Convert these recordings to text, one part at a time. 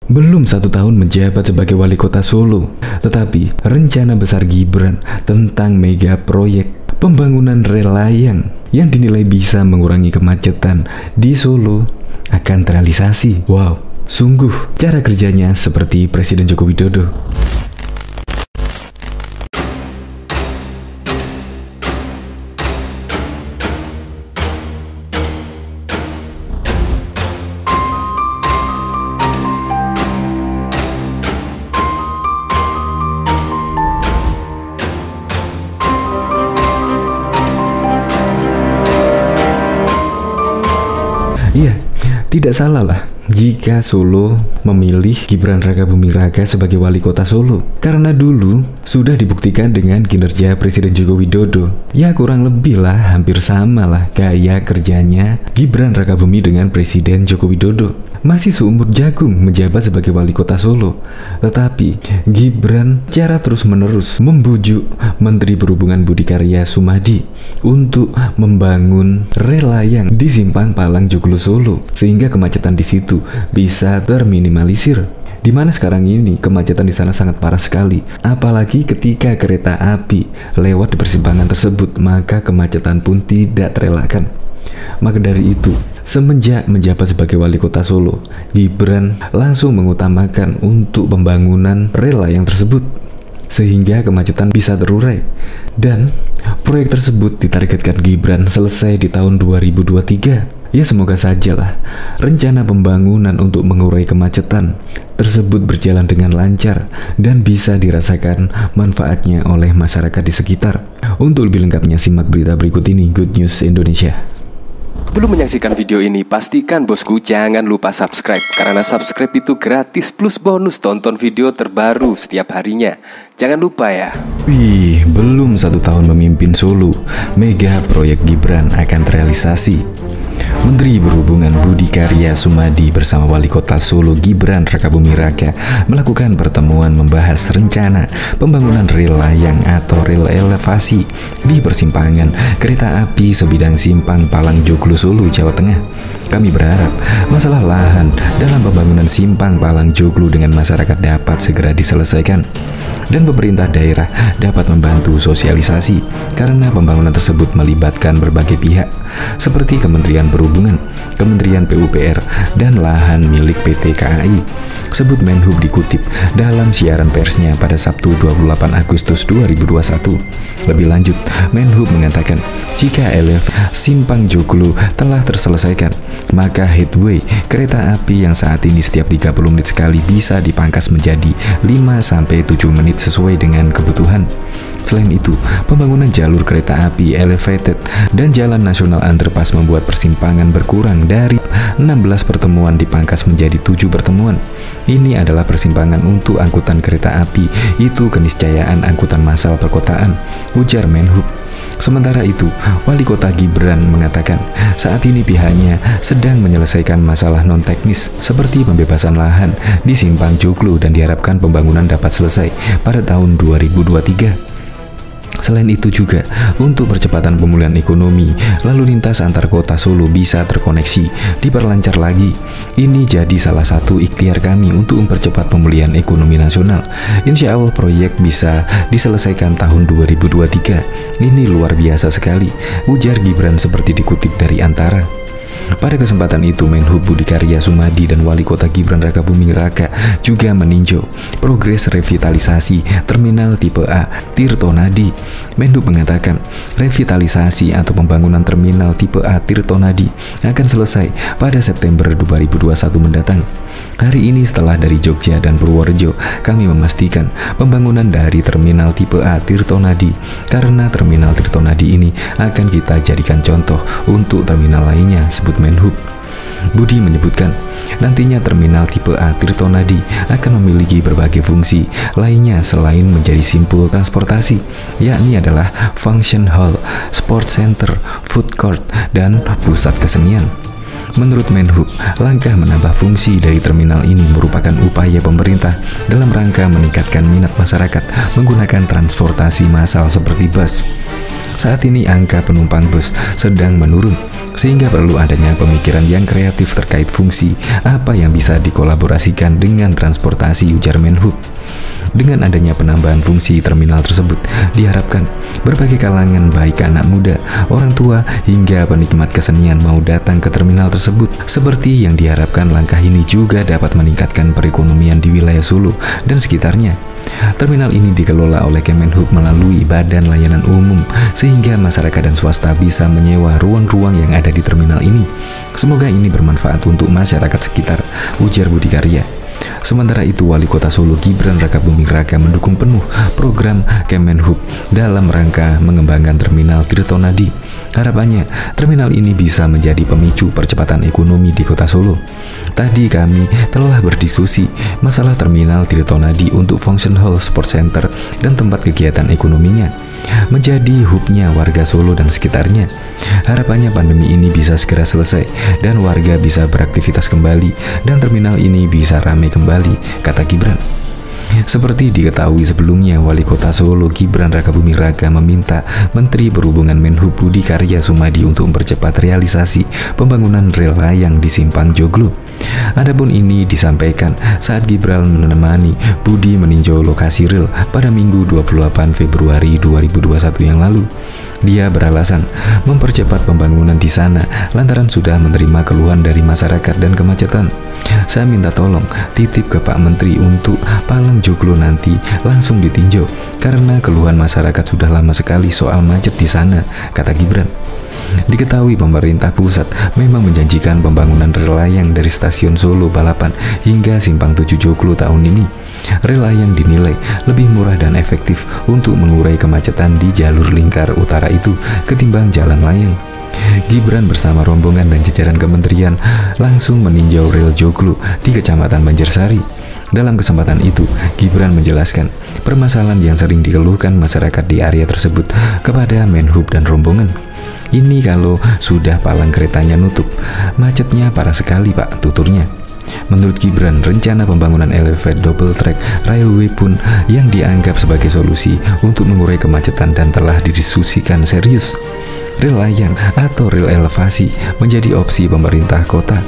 Belum 1 tahun menjabat sebagai wali kota Solo, tetapi rencana besar Gibran tentang mega proyek pembangunan rel layang yang dinilai bisa mengurangi kemacetan di Solo akan terrealisasi. Wow, sungguh cara kerjanya seperti Presiden Joko Widodo. Iya, tidak salah lah jika Solo memilih Gibran Rakabuming Raka sebagai wali kota Solo. Karena dulu sudah dibuktikan dengan kinerja Presiden Joko Widodo. Ya kurang lebih lah, hampir sama lah gaya kerjanya Gibran Rakabuming dengan Presiden Joko Widodo. Masih seumur jagung menjabat sebagai wali kota Solo. Tetapi Gibran cara terus-menerus membujuk Menteri Perhubungan Budi Karya Sumadi untuk membangun rel layang di Simpang Palang Joglo Solo, sehingga kemacetan di situ bisa terminimalisir. Di mana sekarang ini kemacetan di sana sangat parah sekali. Apalagi ketika kereta api lewat di persimpangan tersebut, maka kemacetan pun tidak terelakkan. Maka dari itu, semenjak menjabat sebagai wali kota Solo, Gibran langsung mengutamakan untuk pembangunan rel layang tersebut, sehingga kemacetan bisa terurai. Dan proyek tersebut ditargetkan Gibran selesai di tahun 2023. Ya semoga sajalah rencana pembangunan untuk mengurai kemacetan tersebut berjalan dengan lancar dan bisa dirasakan manfaatnya oleh masyarakat di sekitar. Untuk lebih lengkapnya simak berita berikut ini, Good News Indonesia. Belum menyaksikan video ini, pastikan bosku jangan lupa subscribe, karena subscribe itu gratis plus bonus tonton video terbaru setiap harinya. Jangan lupa ya. Wih, belum 1 tahun memimpin Solo, mega proyek Gibran akan terrealisasi. Menteri Perhubungan Budi Karya Sumadi bersama Wali Kota Solo Gibran Rakabuming Raka melakukan pertemuan membahas rencana pembangunan rel layang atau rel elevasi di persimpangan kereta api sebidang Simpang Palang Joglo Solo, Jawa Tengah. Kami berharap masalah lahan dalam pembangunan Simpang Palang Joglo dengan masyarakat dapat segera diselesaikan, dan pemerintah daerah dapat membantu sosialisasi karena pembangunan tersebut melibatkan berbagai pihak seperti Kementerian Perhubungan, Kementerian PUPR, dan lahan milik PT KAI. Sebut Menhub dikutip dalam siaran persnya pada Sabtu 28 Agustus 2021. Lebih lanjut, Menhub mengatakan jika elevasi Simpang Joglo telah terselesaikan, maka headway kereta api yang saat ini setiap 30 menit sekali bisa dipangkas menjadi 5-7 menit sesuai dengan kebutuhan. Selain itu, pembangunan jalur kereta api elevated dan jalan nasional underpass membuat persimpangan berkurang dari 16 pertemuan dipangkas menjadi 7 pertemuan. Ini adalah persimpangan untuk angkutan kereta api, itu keniscayaan angkutan massal perkotaan, ujar Menhub. Sementara itu, Wali Kota Gibran mengatakan saat ini pihaknya sedang menyelesaikan masalah non-teknis seperti pembebasan lahan di Simpang Joglo dan diharapkan pembangunan dapat selesai pada tahun 2023. Selain itu juga, untuk percepatan pemulihan ekonomi, lalu lintas antar kota Solo bisa terkoneksi, diperlancar lagi. Ini jadi salah satu ikhtiar kami untuk mempercepat pemulihan ekonomi nasional. Insya Allah proyek bisa diselesaikan tahun 2023. Ini luar biasa sekali, ujar Gibran seperti dikutip dari Antara. Pada kesempatan itu, Menhub Budi Karya Sumadi dan Wali Kota Gibran Rakabuming Raka juga meninjau progres revitalisasi Terminal Tipe A Tirtonadi. Menhub mengatakan revitalisasi atau pembangunan Terminal Tipe A Tirtonadi akan selesai pada September 2021 mendatang. Hari ini setelah dari Jogja dan Purworejo, kami memastikan pembangunan dari Terminal Tipe A Tirtonadi, karena Terminal Tirtonadi ini akan kita jadikan contoh untuk terminal lainnya, sebut Menhub. Budi menyebutkan nantinya Terminal Tipe A Tirtonadi akan memiliki berbagai fungsi lainnya selain menjadi simpul transportasi, yakni adalah function hall, sport center, food court, dan pusat kesenian. Menurut Menhub, langkah menambah fungsi dari terminal ini merupakan upaya pemerintah dalam rangka meningkatkan minat masyarakat menggunakan transportasi massal seperti bus. Saat ini angka penumpang bus sedang menurun sehingga perlu adanya pemikiran yang kreatif terkait fungsi apa yang bisa dikolaborasikan dengan transportasi, ujar Menhub. Dengan adanya penambahan fungsi terminal tersebut, diharapkan berbagai kalangan baik anak muda, orang tua, hingga penikmat kesenian mau datang ke terminal tersebut. Seperti yang diharapkan, langkah ini juga dapat meningkatkan perekonomian di wilayah Solo dan sekitarnya. Terminal ini dikelola oleh Kemenhub melalui Badan Layanan Umum, sehingga masyarakat dan swasta bisa menyewa ruang-ruang yang ada di terminal ini. Semoga ini bermanfaat untuk masyarakat sekitar, ujar Budi Karya. Sementara itu, Wali Kota Solo Gibran Rakabuming Raka mendukung penuh program Kemenhub dalam rangka mengembangkan Terminal Tirtonadi. Harapannya, terminal ini bisa menjadi pemicu percepatan ekonomi di Kota Solo. Tadi kami telah berdiskusi masalah Terminal Tirtonadi untuk function hall, sport center, dan tempat kegiatan ekonominya, menjadi hubnya warga Solo dan sekitarnya. Harapannya pandemi ini bisa segera selesai dan warga bisa beraktivitas kembali dan terminal ini bisa ramai kembali, kata Gibran. Seperti diketahui sebelumnya, Wali Kota Solo Gibran Rakabuming Raka meminta Menteri Perhubungan Menhub Budi Karya Sumadi untuk mempercepat realisasi pembangunan rel layang di Simpang Joglo. Adapun ini disampaikan saat Gibran menemani Budi meninjau lokasi rel pada Minggu 28 Februari 2021 yang lalu. Dia beralasan mempercepat pembangunan di sana lantaran sudah menerima keluhan dari masyarakat dan kemacetan. Saya minta tolong titip ke Pak Menteri untuk Palang Joglo nanti langsung ditinjau karena keluhan masyarakat sudah lama sekali soal macet di sana, kata Gibran. Diketahui pemerintah pusat memang menjanjikan pembangunan rel layang dari stasiun Solo Balapan hingga Simpang 7 Joglo tahun ini. Rel layang dinilai lebih murah dan efektif untuk mengurai kemacetan di jalur lingkar utara itu ketimbang jalan layang. Gibran bersama rombongan dan jajaran kementerian langsung meninjau rel Joglo di Kecamatan Banjarsari. Dalam kesempatan itu, Gibran menjelaskan permasalahan yang sering dikeluhkan masyarakat di area tersebut kepada Menhub dan rombongan. Ini kalau sudah palang keretanya nutup, macetnya parah sekali Pak, tuturnya. Menurut Gibran, rencana pembangunan elevated double track railway pun yang dianggap sebagai solusi untuk mengurai kemacetan dan telah didiskusikan serius. Rel layang atau rel elevasi menjadi opsi pemerintah kota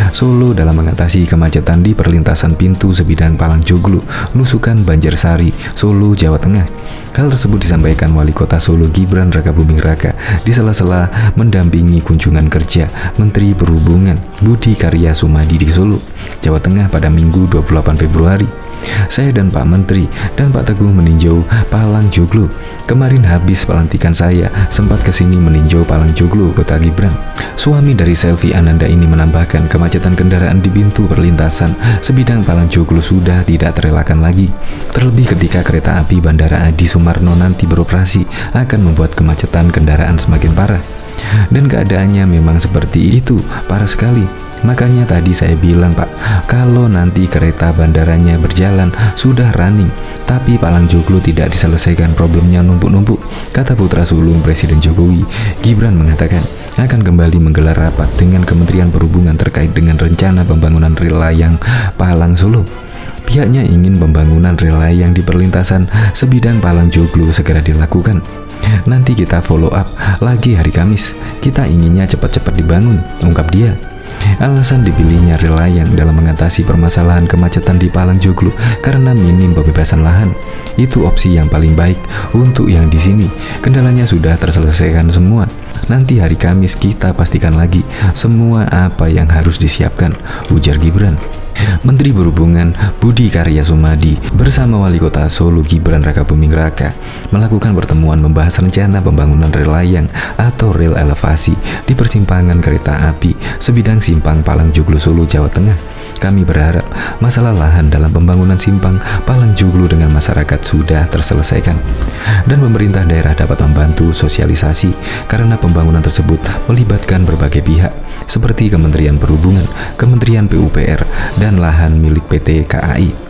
Solo dalam mengatasi kemacetan di perlintasan pintu sebidang Palang Joglo, Nusukan, Banjarsari, Solo, Jawa Tengah. Hal tersebut disampaikan Wali Kota Solo Gibran Rakabuming Raka di sela-sela mendampingi kunjungan kerja Menteri Perhubungan Budi Karya Sumadi di Solo, Jawa Tengah pada Minggu 28 Februari. Saya dan Pak Menteri dan Pak Teguh meninjau Palang Joglo. Kemarin habis pelantikan saya sempat kesini meninjau Palang Joglo, kata Gibran. Suami dari Selvi Ananda ini menambahkan kemacetan kendaraan di pintu perlintasan sebidang Palang Joglo sudah tidak terelakkan lagi. Terlebih ketika kereta api Bandara Adi Sumarno nanti beroperasi akan membuat kemacetan kendaraan semakin parah. Dan keadaannya memang seperti itu, parah sekali. Makanya tadi saya bilang Pak, kalau nanti kereta bandaranya berjalan sudah running, tapi Palang Joglo tidak diselesaikan problemnya numpuk-numpuk, kata putra sulung Presiden Jokowi. Gibran mengatakan akan kembali menggelar rapat dengan Kementerian Perhubungan terkait dengan rencana pembangunan rel layang Palang Solo. Pihaknya ingin pembangunan rel layang di perlintasan sebidang Palang Joglo segera dilakukan. Nanti kita follow up lagi hari Kamis. Kita inginnya cepat-cepat dibangun, ungkap dia. Alasan dipilihnya rel layang dalam mengatasi permasalahan kemacetan di Palang Joglo karena minim pembebasan lahan. Itu opsi yang paling baik untuk yang di sini. Kendalanya sudah terselesaikan semua. Nanti hari Kamis kita pastikan lagi semua apa yang harus disiapkan, ujar Gibran. Menteri Perhubungan Budi Karya Sumadi bersama Wali Kota Solo Gibran Rakabuming Raka melakukan pertemuan membahas rencana pembangunan rel layang atau rel elevasi di persimpangan kereta api sebidang Simpang Palang Joglo Solo, Jawa Tengah. Kami berharap masalah lahan dalam pembangunan Simpang Palang Joglo dengan masyarakat sudah terselesaikan dan pemerintah daerah dapat membantu sosialisasi karena pembangunan tersebut melibatkan berbagai pihak seperti Kementerian Perhubungan, Kementerian PUPR, dan lahan milik PT KAI.